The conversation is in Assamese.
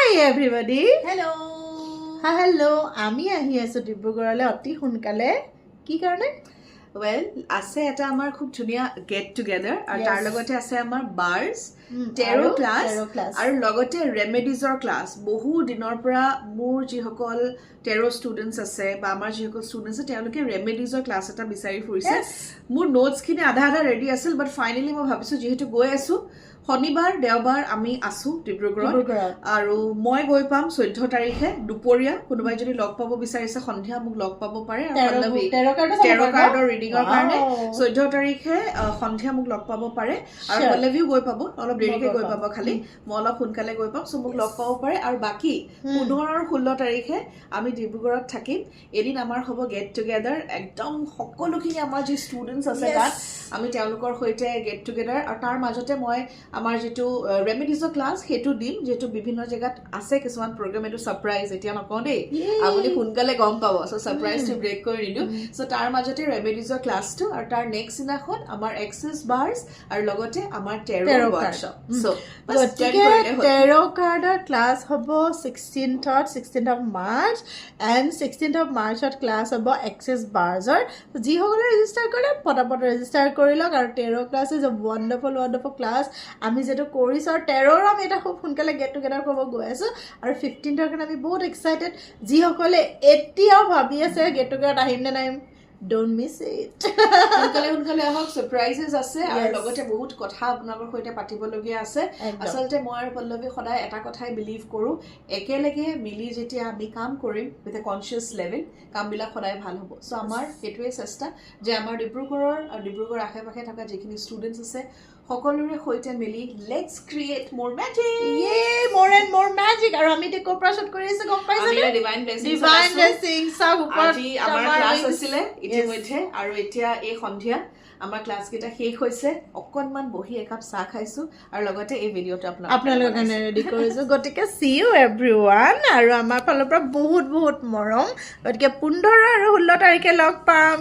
Hi everybody. Hello. Hello. আমি আহি আছো ডিব্ৰুগড়লৈ অতি সোনকালে কি কাৰণে Well, আছে এটা আমাৰ খুব ধুনিয়া গেট টুগেদাৰ আৰু তাৰ লগতে আছে আমাৰ বাৰ্স টেৰো ক্লাছ আৰু লগতে ৰেমেডিজৰ ক্লাছ বহু দিনৰ পৰা মোৰ যিসকল টেৰো ষ্টুডেন্টস আছে বা আমাৰ যিসকল ষ্টুডেন্টস আছে তেওঁলোকে ৰেমেডিজৰ ক্লাছ এটা বিচাৰি ফুৰিছে মোৰ নোটস খিনি আধা ৰেডি আছিল বাট ফাইনালি মই ভাবিছো যেহেতু গৈ আছো শনিবাৰ দেওবাৰ আমি আছো ডিব্ৰুগড়ত আৰু মই গৈ পাম 14 তাৰিখে দুপৰীয়া কোনোবাই যদি লগ পাব বিচাৰিছে সন্ধিয়া মোক লগ পাব পাৰে আৰু পল্লৱী টেৰো কাৰ্ডৰ ৰিডিংৰ কাৰণে 14 তাৰিখে সন্ধিয়া মোক লগ পাব পাৰে আৰু পল্লৱীও গৈ পাব অলপ দেৰিকে গৈ পাব খালি মই অলপ সোনকালে গৈ পাম সো মোক লগ পাব পাৰে আৰু বাকি 15 আৰু 16 তাৰিখে আমি ডিব্ৰুগড়ত থাকিম এদিন আমাৰ হ'ব গেট টুগেদাৰ একদম সকলোখিনি আমাৰ যি ষ্টুডেন্টস আছে তাত আমি তেওঁলোকৰ সৈতে গেট টুগেদাৰ আৰু তাৰ মাজতে মই আমাৰ যেটো ৰেমেডিজৰ ক্লাছ হেতু দিম যেটো বিভিন্ন জায়গাত আছে কিছুমান প্ৰগ্ৰাম এটো সাৰপ্ৰাইজ এতিয়া নকওঁ দেই আপুনি সোনকালে গম পাব সো সাৰপ্ৰাইজ টু ব্ৰেক কৰি দিও সো তাৰ মাজতে ৰেমেডিজৰ ক্লাছটো আৰু তাৰ নেক্সট দিনাখন আমাৰ এক্সেস বাৰ্স আৰু লগতে আমাৰ টেৰো ওয়াৰ্কশ্বপ সো টেৰো কাৰ্ডৰ ক্লাছ হ'ব 16th of March and 16th of Marchত ক্লাছ হ'ব এক্সেস বাৰ্সৰ যি সকলে ৰেজিষ্টাৰ কৰে পটাপট ৰেজিষ্টাৰ কৰি লওক আৰু টেৰো class is a wonderful class আমি যেটো কৰিছো আৰু টেৰোৰ আমি এটা খুব সোনকালে গেট টুগেদাৰ কৰিব গৈ আছো আৰু 15th কাৰণে আমি বহুত এক্সাইটেড যি সকলে এতিয়াও ভাবি আছে গেট টুগেদাৰত আহিম নে নাই Don't miss it. সোনকালে আহক সাৰপ্ৰাইজেস আছে আৰু লগতে বহুত কথা আপোনালোকৰ সৈতে পাতিবলগীয়া আছে আসলতে মই আৰু পল্লৱী সদায় এটা কথাই বিলিভ কৰো একেলগে মিলি যেতিয়া আমি কাম কৰিম উইথ এ কনসিয়াস লেভেল কামবিলাক সদায় ভাল হ'ব সো আমাৰ এটোৱে চেষ্টা যে আমাৰ ডিব্ৰুগড়ৰ আৰু ডিব্ৰুগড় আশে-পাশে থকা যিখিনি ষ্টুডেন্টস আছে সকলোৰে সৈতে মিলি লেটস ক্ৰিয়েট মোৰ magic more and more magic আৰু আমি তে কোঅপাৰেচন কৰি আছে গম পাইছে আমি ডিভাইন ব্লেসিংস সব ওপৰত আজি আমাৰ ক্লাছ আছিলে ইতিমধ্যে আৰু এতিয়া এই সন্ধিয়া আমাৰ ক্লাছ কেটা শেষ হৈছে অকনমান বহি একাপ চাহ খাইছো আৰু লগতে এই ভিডিওটো আপোনালোকৰ কাৰণে ৰেডি কৰিছো গটিকে see you everyone আৰু আমাৰ ফালৰ পৰা বহুত মৰম গটিকে 15 আৰু 16 তাৰিখে লগ পাম